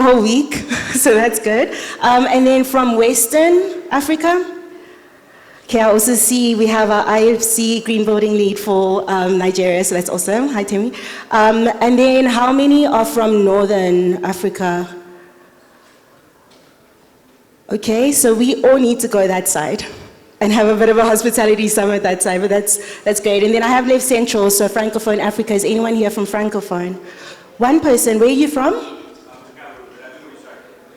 whole week, so that's good. And then from Western Africa, okay, I also see we have our IFC Green Building Lead for Nigeria, so that's awesome. Hi, Timmy. And then how many are from Northern Africa? Okay, so we all need to go that side and have a bit of a hospitality summit that side, but that's great. And then I have left Central, so Francophone Africa. Is anyone here from Francophone? One person. Where are you from?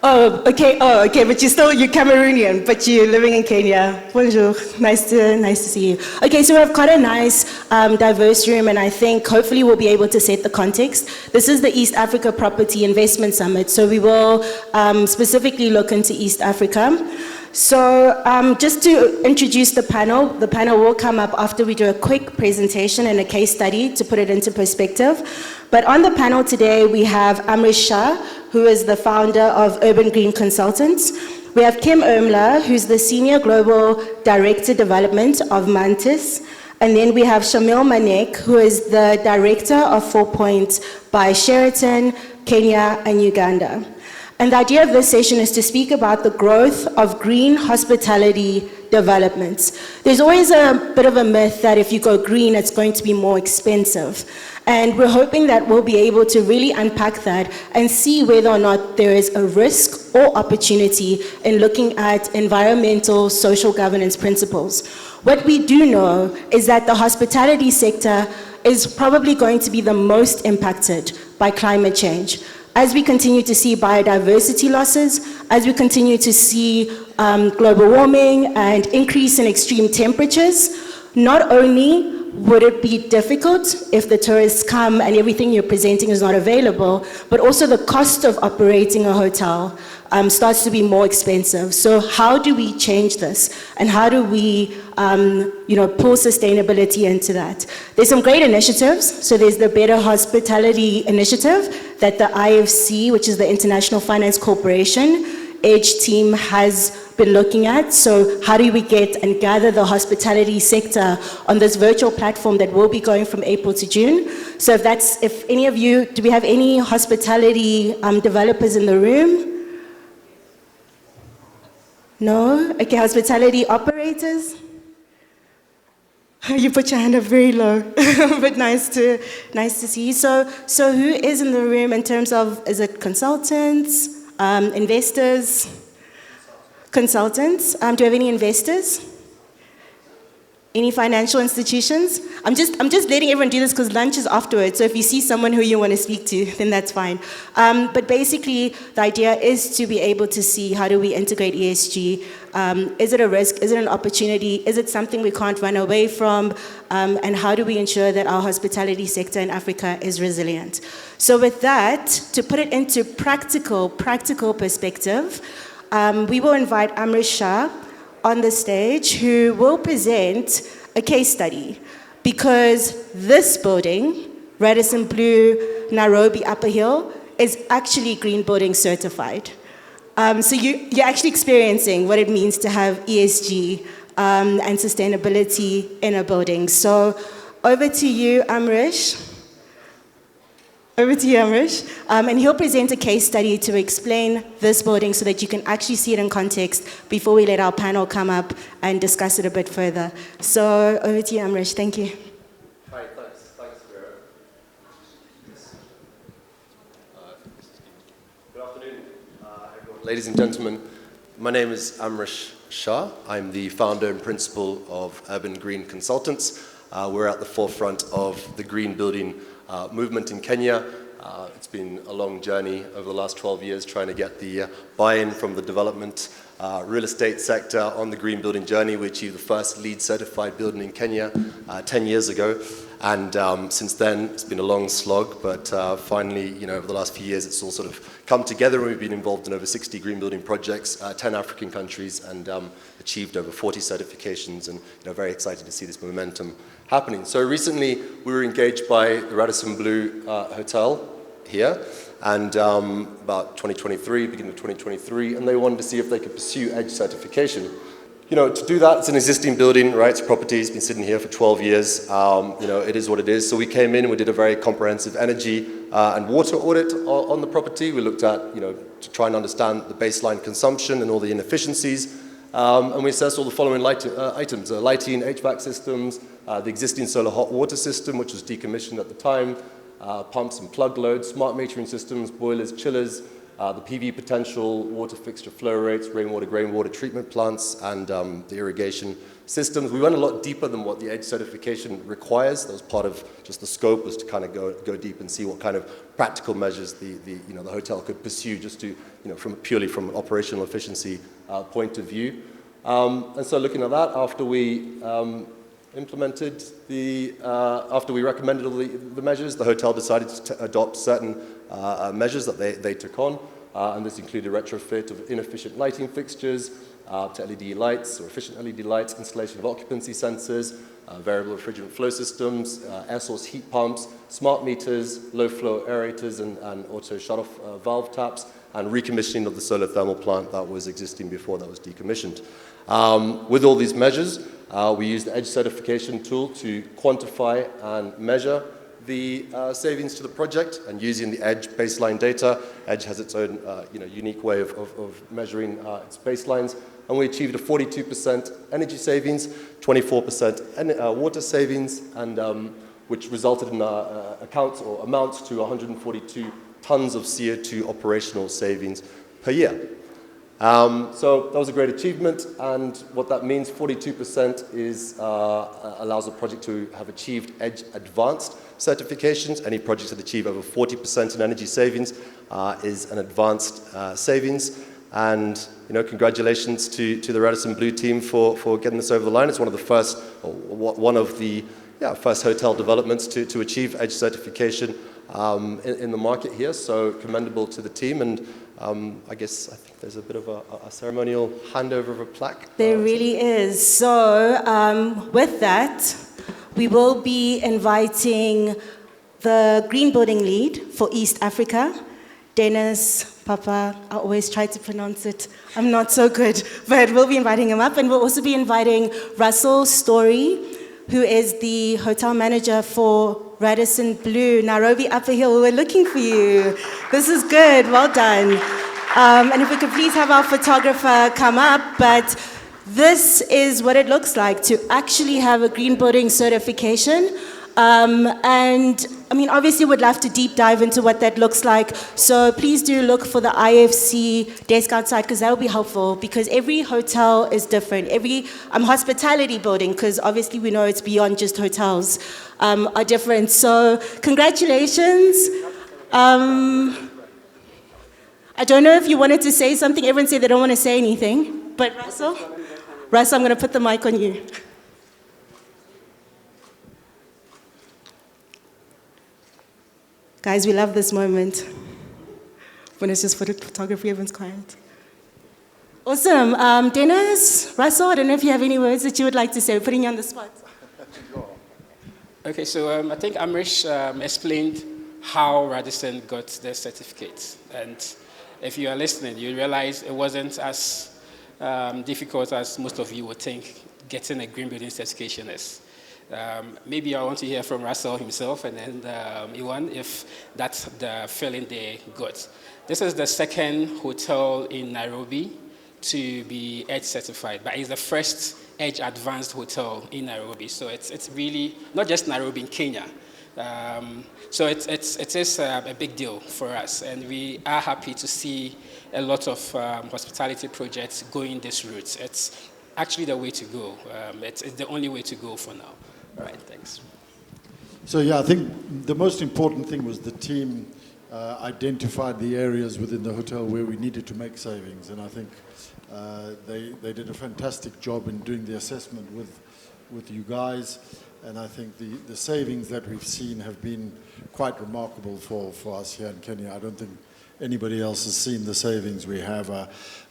Oh, okay, but you're Cameroonian, but you're living in Kenya. Bonjour, nice to see you. Okay, so we have quite a nice, diverse room, and I think hopefully we'll be able to set the context. This is the East Africa Property Investment Summit, so we will specifically look into East Africa. So just to introduce the panel will come up after we do a quick presentation and a case study to put it into perspective. But on the panel today, we have Amrish Shah, who is the founder of Urban Green Consultants. We have Kim Ermler, who's the Senior Global Director Development of Mantis. And then we have Shamil Manek, who is the Director of 4 Points by Sheraton, Kenya, and Uganda. And the idea of this session is to speak about the growth of green hospitality developments. There's always a bit of a myth that if you go green, it's going to be more expensive. And we're hoping that we'll be able to really unpack that and see whether or not there is a risk or opportunity in looking at environmental social governance principles. What we do know is that the hospitality sector is probably going to be the most impacted by climate change. As we continue to see biodiversity losses, as we continue to see global warming and increase in extreme temperatures, not only would it be difficult if the tourists come and everything you're presenting is not available, but also the cost of operating a hotel starts to be more expensive. So how do we change this? And how do we pull sustainability into that? There's some great initiatives. So there's the Better Hospitality Initiative that the IFC, which is the International Finance Corporation, EDGE team has been looking at. So how do we get and gather the hospitality sector on this virtual platform that will be going from April to June? So if any of you, do we have any hospitality developers in the room? No? Okay, hospitality operators? You put your hand up very low, but nice to see you. So who is in the room in terms of, is it consultants? Investors, consultants. Do you have any investors? Any financial institutions? I'm just letting everyone do this because lunch is afterwards. So if you see someone who you want to speak to, then that's fine. But basically, the idea is to be able to see how do we integrate ESG. Is it a risk? Is it an opportunity? Is it something we can't run away from? And how do we ensure that our hospitality sector in Africa is resilient? So with that, to put it into practical perspective, we will invite Amrish Shah on the stage, who will present a case study, because this building, Radisson Blue, Nairobi Upper Hill, is actually green building certified. So you're actually experiencing what it means to have ESG and sustainability in a building. So over to you, Amrish. And he'll present a case study to explain this building so that you can actually see it in context before we let our panel come up and discuss it a bit further. So over to you, Amrish. Thank you. Hi, thanks, Vera. Good afternoon, everyone. Ladies and gentlemen, my name is Amrish Shah. I'm the founder and principal of Urban Green Consultants. We're at the forefront of the green building movement in Kenya. It's been a long journey over the last 12 years trying to get the buy-in from the development real estate sector on the green building journey. We achieved the first LEED certified building in Kenya 10 years ago. And since then, it's been a long slog, but finally, over the last few years, it's all sort of come together, and we've been involved in over 60 green building projects, 10 African countries, and achieved over 40 certifications, and very excited to see this momentum happening. So recently, we were engaged by the Radisson Blue Hotel here, and about 2023, beginning of 2023, and they wanted to see if they could pursue EDGE certification. to do that, it's an existing building, right? It's property, it's been sitting here for 12 years. It is what it is. So we came in and we did a very comprehensive energy and water audit on the property. We looked at, to try and understand the baseline consumption and all the inefficiencies. And we assessed all the following items, lighting, HVAC systems, the existing solar hot water system, which was decommissioned at the time, pumps and plug loads, smart metering systems, boilers, chillers, the PV potential, water fixture flow rates, rainwater, groundwater treatment plants, and the irrigation systems. We went a lot deeper than what the EDGE certification requires. That was part of just the scope, was to kind of go deep and see what kind of practical measures the hotel could pursue, just to, purely from an operational efficiency point of view. And so looking at that, after we recommended all the measures, the hotel decided to adopt certain measures that they took on, and this included retrofit of inefficient lighting fixtures to LED lights or efficient LED lights, installation of occupancy sensors, variable refrigerant flow systems, air source heat pumps, smart meters, low flow aerators and auto shut-off valve taps, and recommissioning of the solar thermal plant that was existing before that was decommissioned. With all these measures, we used the EDGE certification tool to quantify and measure the savings to the project, and using the EDGE baseline data. EDGE has its own unique way of measuring its baselines, and we achieved a 42% energy savings, 24% water savings, and which resulted in amounts to 142 tons of CO2 operational savings per year. So that was a great achievement, and what that means, 42% allows a project to have achieved EDGE Advanced certifications. Any projects that achieve over 40% in energy savings is an advanced savings. And congratulations to the Radisson Blue team for getting this over the line. It's one of the first hotel developments to achieve EDGE certification in the market here. So commendable to the team, and I think there's a bit of a ceremonial handover of a plaque. There really is. So with that, we will be inviting the Green Building Lead for East Africa, Dennis Papa. I always try to pronounce it. I'm not so good, but we'll be inviting him up. And we'll also be inviting Russell Story, who is the hotel manager for Radisson Blue, Nairobi Upper Hill. We were looking for you. This is good. Well done. And if we could please have our photographer come up. But this is what it looks like to actually have a green building certification. And obviously would love to deep dive into what that looks like. So please do look for the IFC desk outside, because that will be helpful, because every hotel is different. Every hospitality building, because obviously we know it's beyond just hotels, are different. So congratulations. I don't know if you wanted to say something. Everyone said they don't want to say anything. But Russell, I'm going to put the mic on you. Guys, we love this moment. When it's just photography, everyone's quiet. Awesome. Dennis, Russell, I don't know if you have any words that you would like to say. We're putting you on the spot. Okay, so I think Amrish explained how Radisson got their certificate. And if you are listening, you realize it wasn't as difficult as most of you would think getting a green building certification is. Maybe I want to hear from Russell himself, and then Iwan, if that's the feeling they got. This is the second hotel in Nairobi to be EDGE certified, but it's the first EDGE Advanced hotel in Nairobi. So it's really not just Nairobi in Kenya. So it is a big deal for us, and we are happy to see a lot of hospitality projects going this route. It's actually the way to go. It's the only way to go for now. All right, thanks. So yeah, I think the most important thing was the team identified the areas within the hotel where we needed to make savings, and I think they did a fantastic job in doing the assessment with you guys, and I think the savings that we've seen have been quite remarkable for us here in Kenya. I don't think anybody else has seen the savings we have.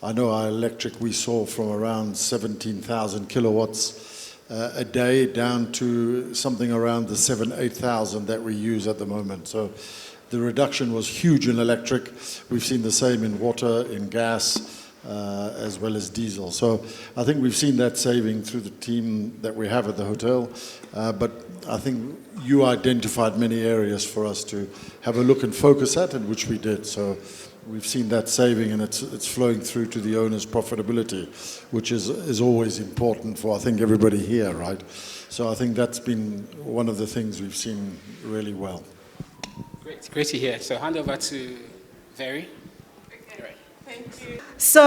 I know our electric we saw from around 17,000 kilowatts a day down to something around the 8,000 that we use at the moment. So the reduction was huge in electric. We've seen the same in water, in gas, as well as diesel. So I think we've seen that saving through the team that we have at the hotel, but I think you identified many areas for us to have a look and focus at, and which we did. So we've seen that saving, and it's flowing through to the owner's profitability, which is always important for, I think, everybody here, right? So I think that's been one of the things we've seen really well. Great to hear. So hand over to Very. So,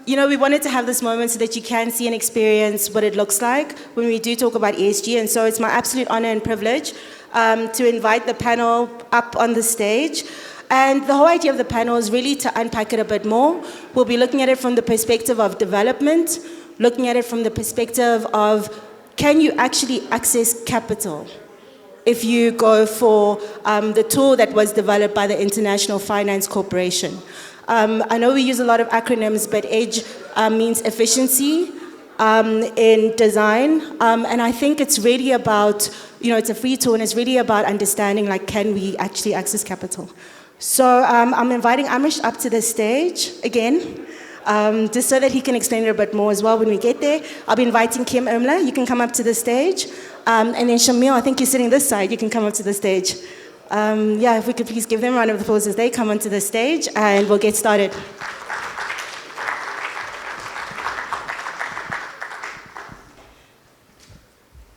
we wanted to have this moment so that you can see and experience what it looks like when we do talk about ESG. And so it's my absolute honor and privilege to invite the panel up on the stage. And the whole idea of the panel is really to unpack it a bit more. We'll be looking at it from the perspective of development, looking at it from the perspective of, can you actually access capital if you go for the tool that was developed by the International Finance Corporation? I know we use a lot of acronyms, but EDGE means efficiency in design. And I think it's really about, it's a free tool, and it's really about understanding, like, can we actually access capital? So I'm inviting Amrish up to the stage again, just so that he can explain it a bit more as well when we get there. I'll be inviting Kim Ermler. You can come up to the stage. And then Shamil, I think you're sitting this side. You can come up to the stage. If we could please give them a round of applause as they come onto the stage, and we'll get started.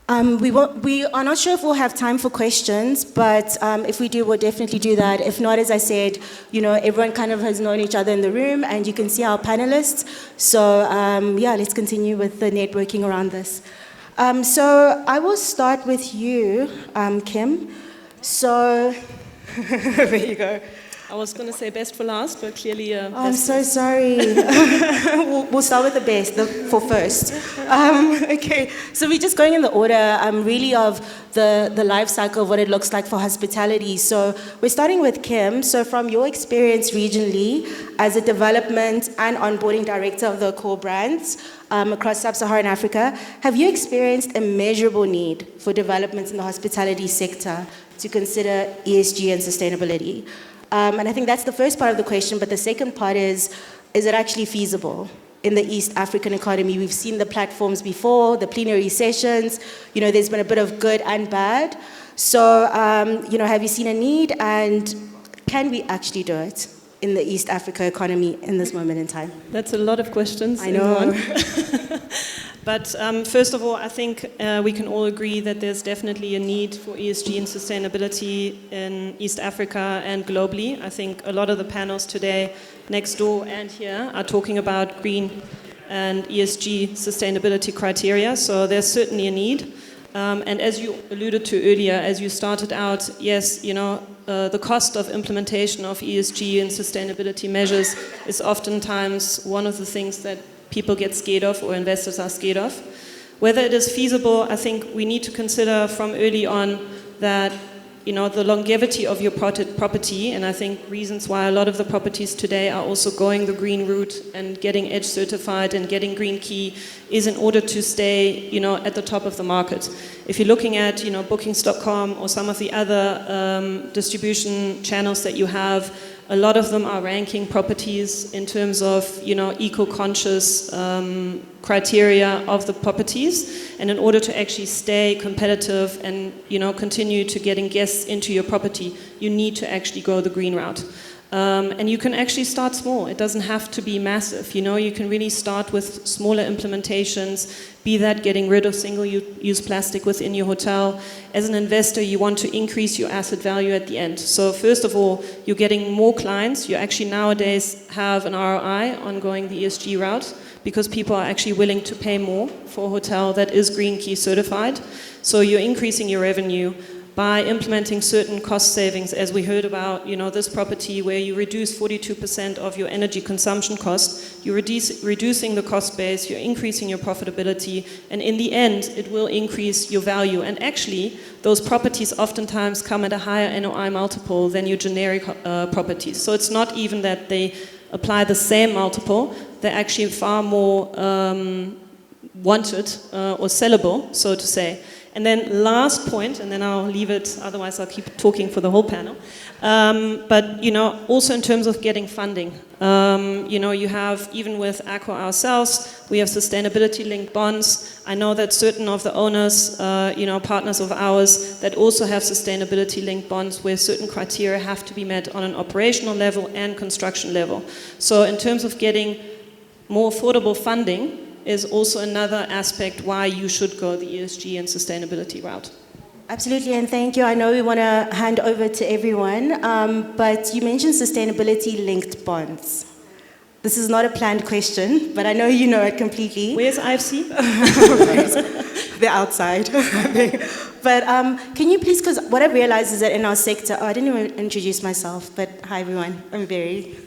We are not sure if we'll have time for questions, but if we do, we'll definitely do that. If not, as I said, everyone kind of has known each other in the room, and you can see our panelists. So let's continue with the networking around this. So I will start with you, Kim. So, there you go. I was going to say best for last, but clearly... I'm so sorry. we'll start with the best, for first. Okay, so we're just going in the order, really, of the life cycle of what it looks like for hospitality. So we're starting with Kim. So from your experience regionally as a development and onboarding director of the core brands across sub-Saharan Africa, have you experienced a measurable need for developments in the hospitality sector to consider ESG and sustainability? And I think that's the first part of the question, but the second part is it actually feasible in the East African economy? We've seen the platforms before, the plenary sessions, there's been a bit of good and bad. So, have you seen a need, and can we actually do it in the East Africa economy in this moment in time? That's a lot of questions. I know. In one. But first of all, I think we can all agree that there's definitely a need for ESG and sustainability in East Africa and globally. I think a lot of the panels today, next door and here, are talking about green and ESG sustainability criteria. So there's certainly a need. And as you alluded to earlier, as you started out, yes, the cost of implementation of ESG and sustainability measures is oftentimes one of the things that people get scared of, or investors are scared of. Whether it is feasible, I think we need to consider from early on that, the longevity of your property, and I think reasons why a lot of the properties today are also going the green route and getting EDGE certified and getting Green Key is in order to stay, at the top of the market. If you're looking at, bookings.com or some of the other distribution channels that you have, a lot of them are ranking properties in terms of, eco-conscious criteria of the properties. And in order to actually stay competitive and, continue to getting guests into your property, you need to actually go the green route. And you can actually start small. It doesn't have to be massive. You can really start with smaller implementations, be that getting rid of single-use plastic within your hotel. As an investor, you want to increase your asset value at the end. So first of all, you're getting more clients. You actually nowadays have an ROI on going the ESG route because people are actually willing to pay more for a hotel that is Green Key certified. So you're increasing your revenue by implementing certain cost savings, as we heard about, this property where you reduce 42% of your energy consumption cost, you're reducing the cost base, you're increasing your profitability, and in the end, it will increase your value. And actually, those properties oftentimes come at a higher NOI multiple than your generic properties. So it's not even that they apply the same multiple, they're actually far more wanted or sellable, so to say. And then last point, and then I'll leave it, otherwise I'll keep talking for the whole panel. But, also in terms of getting funding, you have, even with ACCO ourselves, we have sustainability-linked bonds. I know that certain of the owners, partners of ours, that also have sustainability-linked bonds where certain criteria have to be met on an operational level and construction level. So in terms of getting more affordable funding is also another aspect why you should go the ESG and sustainability route. Absolutely, and thank you. I know we want to hand over to everyone, but you mentioned sustainability-linked bonds. This is not a planned question, but I know you know it completely. Where's IFC? They're outside. But can you please, because what I've realized is that in our sector, I didn't even introduce myself, but hi everyone, I'm Barry.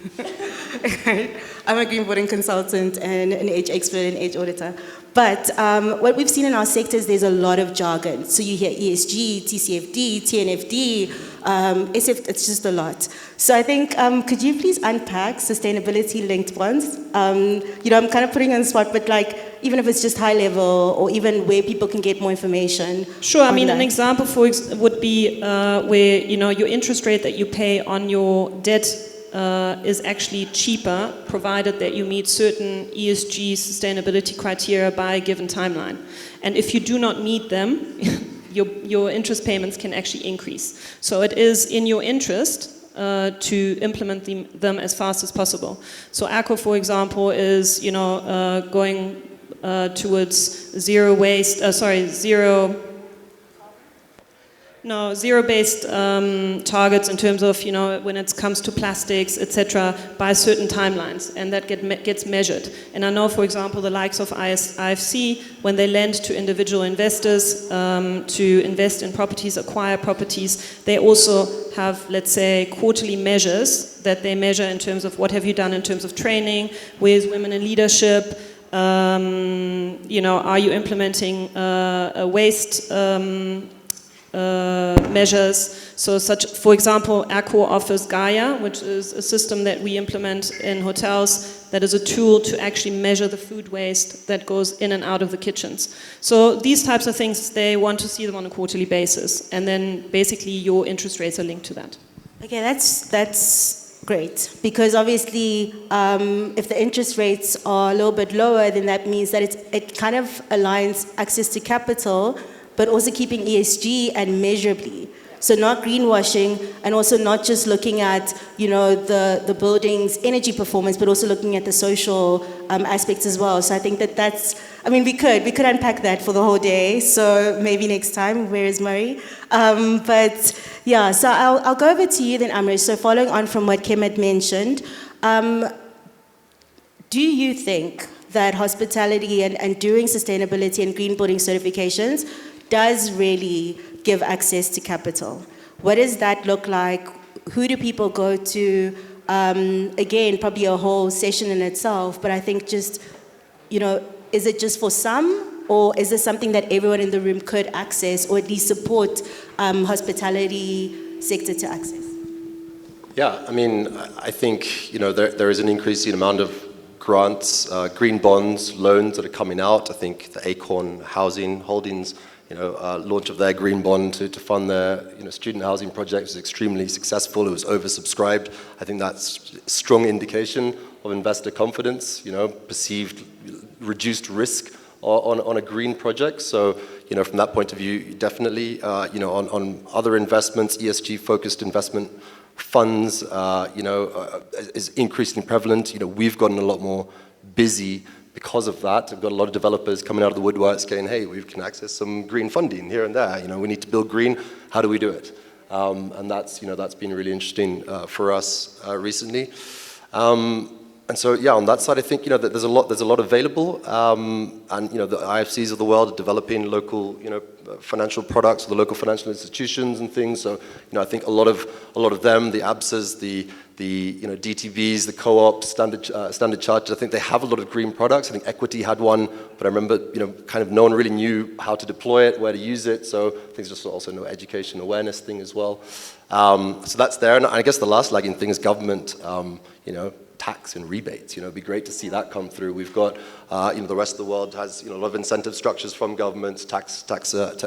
I'm a green boarding consultant and an age expert and age auditor. But what we've seen in our sector is there's a lot of jargon. So you hear ESG, TCFD, TNFD, SF, it's just a lot. So I think, could you please unpack sustainability-linked bonds? I'm kind of putting you on the spot, but even if it's just high level or even where people can get more information. Sure, I mean, an example would be where, your interest rate that you pay on your debt is actually cheaper, provided that you meet certain ESG sustainability criteria by a given timeline. And if you do not meet them, your interest payments can actually increase. So it is in your interest to implement them as fast as possible. So ACCO, for example, is going towards zero-based targets in terms of, when it comes to plastics, etc., by certain timelines, and that gets measured. And I know, for example, the likes of IFC, when they lend to individual investors to invest in properties, acquire properties, they also have, let's say, quarterly measures that they measure in terms of what have you done in terms of training, where's women in leadership, are you implementing a waste measures. So for example, ACCO offers Gaia, which is a system that we implement in hotels that is a tool to actually measure the food waste that goes in and out of the kitchens. So these types of things, they want to see them on a quarterly basis, and then basically your interest rates are linked to that. Okay, that's great, because obviously if the interest rates are a little bit lower, then that means that it kind of aligns access to capital, but also keeping ESG and measurably. So not greenwashing, and also not just looking at, the building's energy performance, but also looking at the social aspects as well. So I think we could unpack that for the whole day. So maybe next time, where is Murray? But yeah, so I'll go over to you then, Amrish. So following on from what Kim had mentioned, do you think that hospitality and doing sustainability and green building certifications does really give access to capital? What does that look like? Who do people go to? Again, probably a whole session in itself, but I think just, is it just for some, or is this something that everyone in the room could access, or at least support hospitality sector to access? Yeah, I think, there is an increasing amount of grants, green bonds, loans that are coming out. I think the Acorn Housing Holdings, launch of their green bond to fund their student housing projects was extremely successful. It was oversubscribed. I think that's a strong indication of investor confidence, perceived reduced risk on a green project. So, from that point of view, definitely, on other investments, ESG-focused investment funds, is increasingly prevalent. We've gotten a lot more busy because of that. We've got a lot of developers coming out of the woodworks saying, hey, we can access some green funding here and there. We need to build green. How do we do it? And that's been really interesting for us recently. And so, yeah, on that side, I think, that there's a lot available. And, the IFCs of the world are developing local, financial products, the local financial institutions and things. So, I think a lot of them, the ABSAs, the DTBs, the co-ops, standard chartered, I think they have a lot of green products. I think Equity had one, but I remember, kind of no one really knew how to deploy it, where to use it. So I think there's just also no education awareness thing as well. So that's there. And I guess the last lagging thing is government, tax and rebates. It'd be great to see that come through. We've got, the rest of the world has, a lot of incentive structures from governments, tax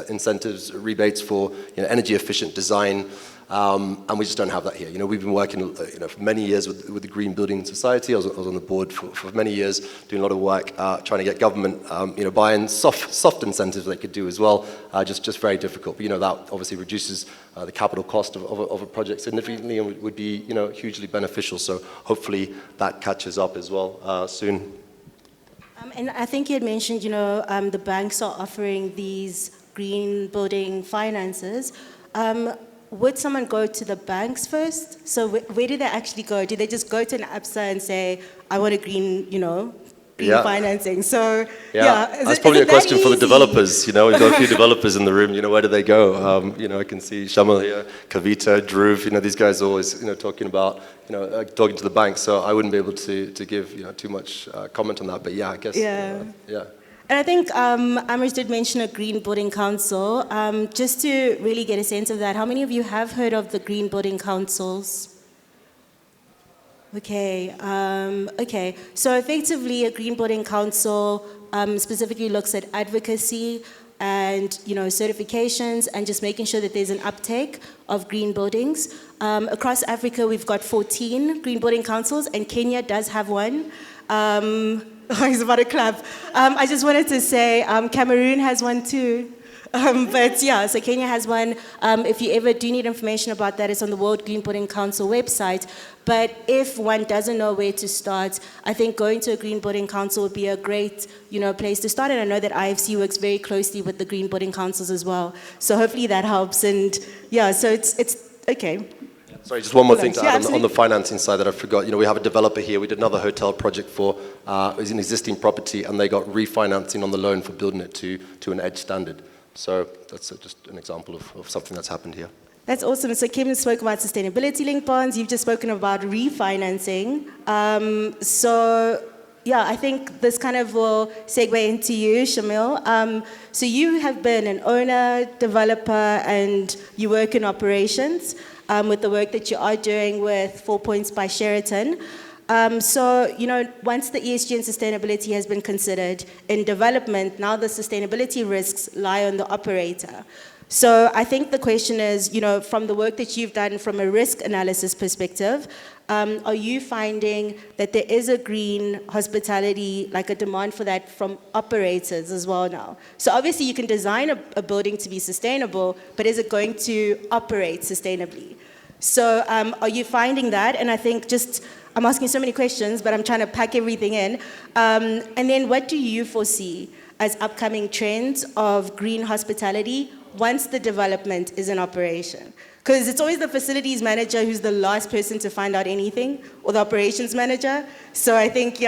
incentives, rebates for, energy efficient design. And we just don't have that here. We've been working, for many years with the Green Building Society. I was on the board for many years, doing a lot of work trying to get government, buy-in, soft incentives they could do as well. Just very difficult. But that obviously reduces the capital cost of a project significantly and would be, hugely beneficial. So hopefully that catches up as well soon. And I think you had mentioned, the banks are offering these green building finances. Would someone go to the banks first? So where do they actually go? Do they just go to an ABSA and say, I want a green, green financing? So, that's probably a question for the developers. We've got a few developers in the room. Where do they go? I can see Shamal here, Kavita, Dhruv. These guys are always, talking about, talking to the banks. So I wouldn't be able to give, too much comment on that. But yeah, I guess. Yeah. And I think Amrish did mention a Green Building Council. Just to really get a sense of that, how many of you have heard of the Green Building Councils? Okay. So effectively, a Green Building Council specifically looks at advocacy and certifications and just making sure that there's an uptake of green buildings. Across Africa, we've got 14 Green Building Councils, and Kenya does have one. He's about to clap. I just wanted to say Cameroon has one too. But yeah, so Kenya has one. If you ever do need information about that, it's on the World Green Building Council website. But if one doesn't know where to start, I think going to a Green Building Council would be a great, place to start. And I know that IFC works very closely with the Green Building Councils as well. So hopefully that helps. And yeah, so it's okay. Sorry, just one more thing to add on the financing side that I forgot. We have a developer here. We did another hotel project for it was an existing property, and they got refinancing on the loan for building it to an EDGE standard. So that's just an example of something that's happened here. That's awesome. So Kim spoke about sustainability-linked bonds. You've just spoken about refinancing. I think this kind of will segue into you, Shamil. So you have been an owner, developer, and you work in operations. With the work that you are doing with 4 Points by Sheraton. Once the ESG and sustainability has been considered in development, now the sustainability risks lie on the operator. So I think the question is, from the work that you've done from a risk analysis perspective, are you finding that there is a green hospitality, like a demand for that from operators as well now? So obviously you can design a building to be sustainable, but is it going to operate sustainably? So are you finding that? And I think I'm asking so many questions, but I'm trying to pack everything in. And then what do you foresee as upcoming trends of green hospitality once the development is in operation? Because it's always the facilities manager who's the last person to find out anything, or the operations manager. So I think,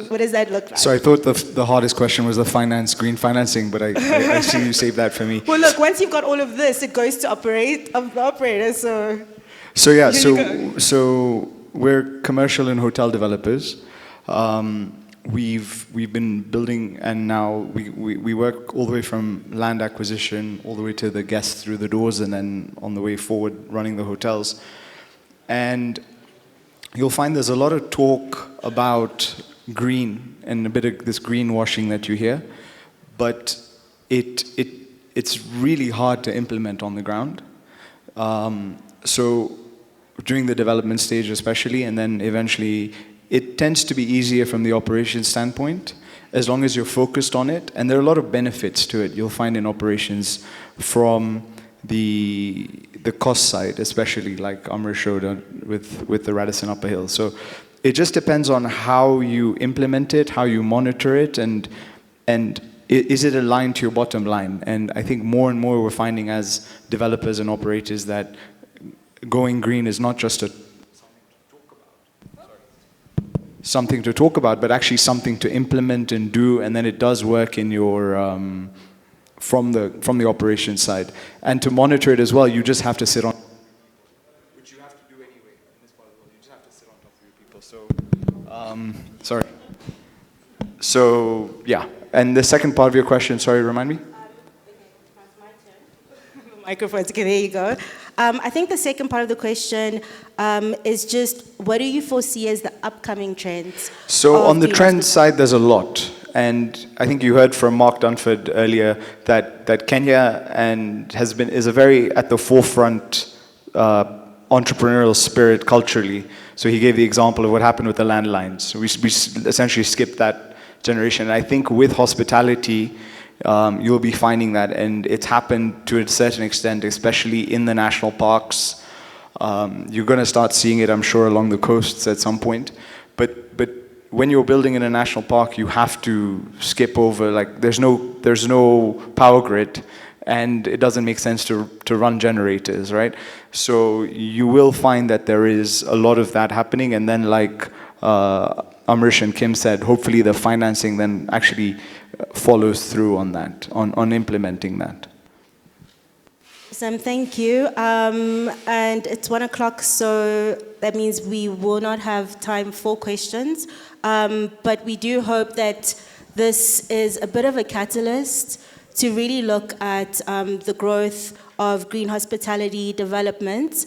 what does that look like? So I thought the hardest question was the green financing, but I see you saved that for me. Well, look, once you've got all of this, it goes to the operator, So we're commercial and hotel developers. We've been building, and now we work all the way from land acquisition all the way to the guests through the doors, and then on the way forward running the hotels. And you'll find there's a lot of talk about green and a bit of this greenwashing that you hear, but it's really hard to implement on the ground. So during the development stage especially, and then eventually, it tends to be easier from the operations standpoint, as long as you're focused on it. And there are a lot of benefits to it. You'll find in operations from the cost side, especially like Amr showed with the Radisson Upper Hill. So it just depends on how you implement it, how you monitor it, and is it aligned to your bottom line? And I think more and more we're finding as developers and operators that going green is not just something to talk about, but actually something to implement and do, and then it does work in your from the operations side. And to monitor it as well, you just have to sit on, which you have to do anyway in this part of the world. You just have to sit on top of your people. So, So yeah, and the second part of your question, sorry, remind me. Microphones, okay, there you go. I think the second part of the question is just, what do you foresee as the upcoming trends? So of on the green trend hospitality? side, there's a lot. And I think you heard from Mark Dunford earlier that Kenya is a very at the forefront entrepreneurial spirit culturally. So he gave the example of what happened with the landlines. We essentially skipped that generation. And I think with hospitality, you'll be finding that, and it's happened to a certain extent, especially in the national parks. You're going to start seeing it, I'm sure, along the coasts at some point. But when you're building in a national park, you have to skip over, like, there's no power grid, and it doesn't make sense to run generators, right? So you will find that there is a lot of that happening, and then like Amrish and Kim said, hopefully the financing then actually follows through on that, on implementing that. Awesome, thank you. And it's 1 o'clock, so that means we will not have time for questions. But we do hope that this is a bit of a catalyst to really look at the growth of green hospitality development.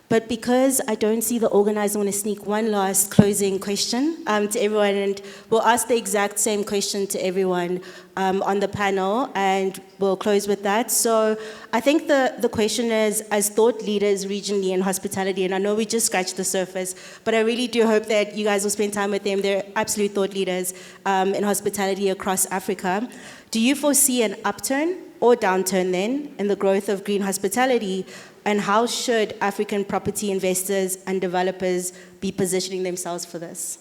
But because I don't see the organizer, I want to sneak one last closing question to everyone, and we'll ask the exact same question to everyone on the panel, and we'll close with that. So I think the question is, as thought leaders regionally in hospitality, and I know we just scratched the surface, but I really do hope that you guys will spend time with them. They're absolute thought leaders in hospitality across Africa. Do you foresee an upturn or downturn then in the growth of green hospitality? And how should African property investors and developers be positioning themselves for this?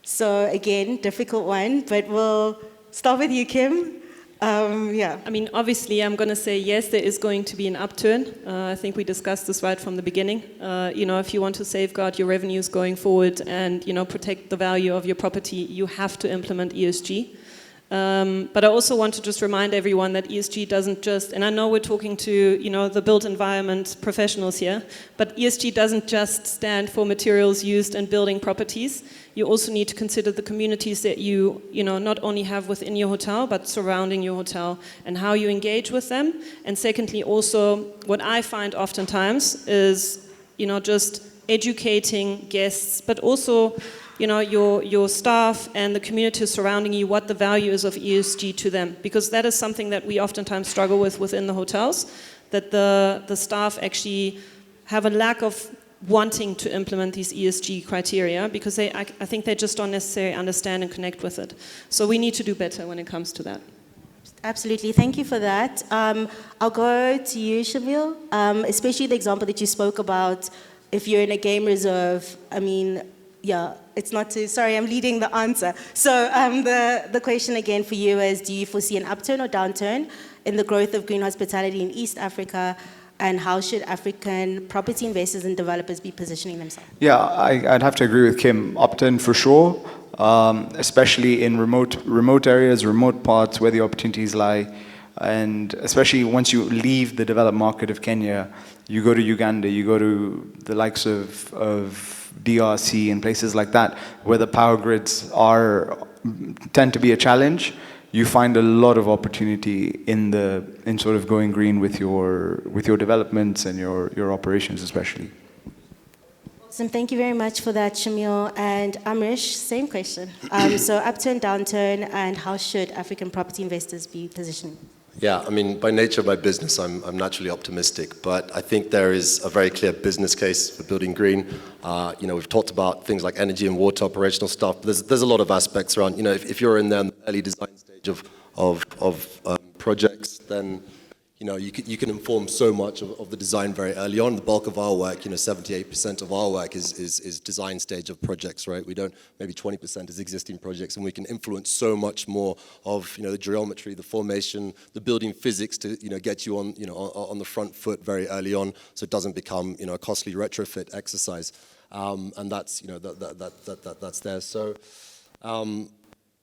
So again, difficult one, but we'll start with you, Kim. Yeah. I mean, obviously, I'm going to say yes, there is going to be an upturn. I think we discussed this right from the beginning. If you want to safeguard your revenues going forward and, protect the value of your property, you have to implement ESG. But I also want to just remind everyone that ESG doesn't just, and I know we're talking to, the built environment professionals here, but ESG doesn't just stand for materials used in building properties. You also need to consider the communities that you not only have within your hotel, but surrounding your hotel, and how you engage with them. And secondly, also, what I find oftentimes is, just educating guests, but also your staff and the community surrounding you, what the value is of ESG to them. Because that is something that we oftentimes struggle with within the hotels, that the staff actually have a lack of wanting to implement these ESG criteria because I think they just don't necessarily understand and connect with it. So we need to do better when it comes to that. Absolutely, thank you for that. I'll go to you, Shamil, especially the example that you spoke about. If you're in a game reserve, it's not too, sorry, I'm leading the answer. So the question again for you is, do you foresee an upturn or downturn in the growth of green hospitality in East Africa, and how should African property investors and developers be positioning themselves? Yeah, I'd have to agree with Kim. Upturn for sure, especially in remote areas, remote parts where the opportunities lie. And especially once you leave the developed market of Kenya, you go to Uganda, you go to the likes of DRC and places like that, where the power grids tend to be a challenge. You find a lot of opportunity in sort of going green with your developments and your operations, especially. Awesome, thank you very much for that, Shamil. And Amrish, same question. So upturn, downturn, and how should African property investors be positioning? Yeah, by nature of my business, I'm naturally optimistic, but I think there is a very clear business case for building green. We've talked about things like energy and water operational stuff. There's a lot of aspects around, if you're in the early design stage of projects, then you can inform so much of the design very early on. The bulk of our work, 78% of our work is design stage of projects, right? Maybe 20% is existing projects, and we can influence so much more of, the geometry, the formation, the building physics to, get you on the front foot very early on, so it doesn't become, a costly retrofit exercise. And that's, that's there. So,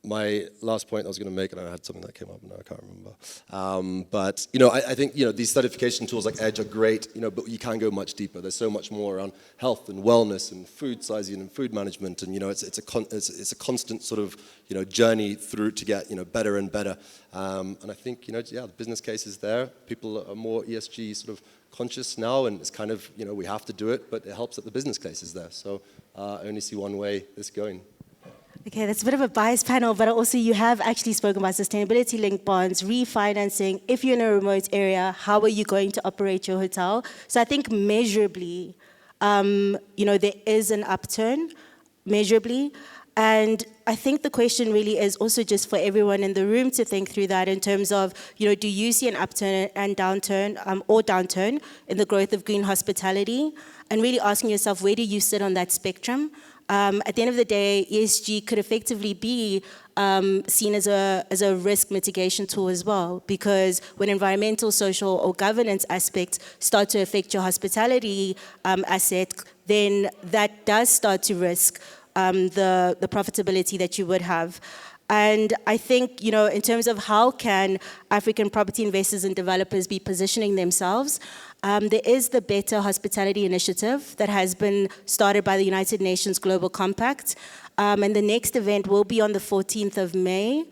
my last point I was going to make, and I had something that came up, and now I can't remember. But you know, I think you know these certification tools like Edge are great. You know, but you can go much deeper. There's so much more around health and wellness and food sizing and food management. And you know, it's a constant sort of you know journey through to get you know better and better. And I think you know yeah, the business case is there. People are more ESG sort of conscious now, and it's kind of you know we have to do it, but it helps that the business case is there. So I only see one way this going. Okay, that's a bit of a biased panel, but also you have actually spoken about sustainability-linked bonds, refinancing. If you're in a remote area, how are you going to operate your hotel? So I think measurably, you know, there is an upturn, measurably. And I think the question really is also just for everyone in the room to think through that in terms of, you know, do you see an upturn and downturn or downturn in the growth of green hospitality? And really asking yourself, where do you sit on that spectrum? At the end of the day, ESG could effectively be seen as a risk mitigation tool as well, because when environmental, social, or governance aspects start to affect your hospitality asset, then that does start to risk the profitability that you would have. And I think, you know, in terms of how can African property investors and developers be positioning themselves, there is the Better Hospitality Initiative that has been started by the United Nations Global Compact. And the next event will be on the 14th of May.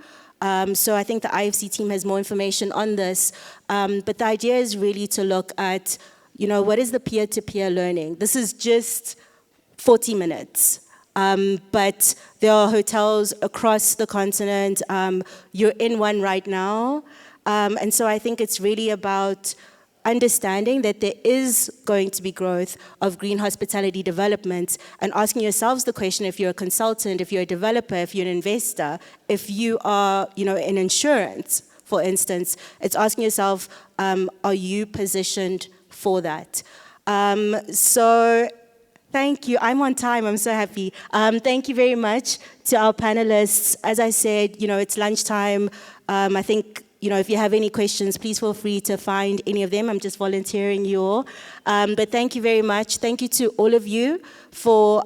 So I think the IFC team has more information on this. But the idea is really to look at, you know, what is the peer-to-peer learning? This is just 40 minutes. But there are hotels across the continent. You're in one right now. And so I think it's really about understanding that there is going to be growth of green hospitality development and asking yourselves the question, if you're a consultant, if you're a developer, if you're an investor, if you are, you know, in insurance, for instance, it's asking yourself, are you positioned for that? So thank you. I'm on time. I'm so happy. Thank you very much to our panelists. As I said, you know, it's lunchtime. I think, you know, if you have any questions, please feel free to find any of them. I'm just volunteering you all. But thank you very much. Thank you to all of you for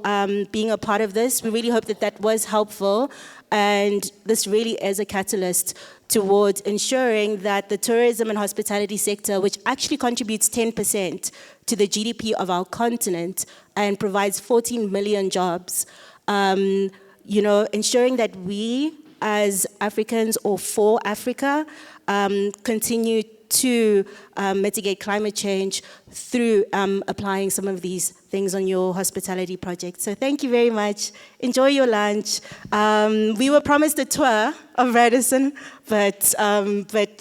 being a part of this. We really hope that that was helpful. And this really is a catalyst towards ensuring that the tourism and hospitality sector, which actually contributes 10% to the GDP of our continent and provides 14 million jobs, you know, ensuring that we as Africans or for Africa continue to mitigate climate change through applying some of these things on your hospitality project. So thank you very much. Enjoy your lunch. We were promised a tour of Radisson, but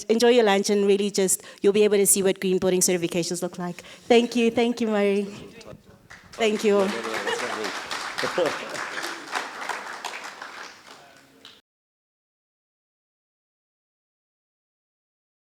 enjoy your lunch and really just, you'll be able to see what green building certifications look like. Thank you, Murray. Thank you.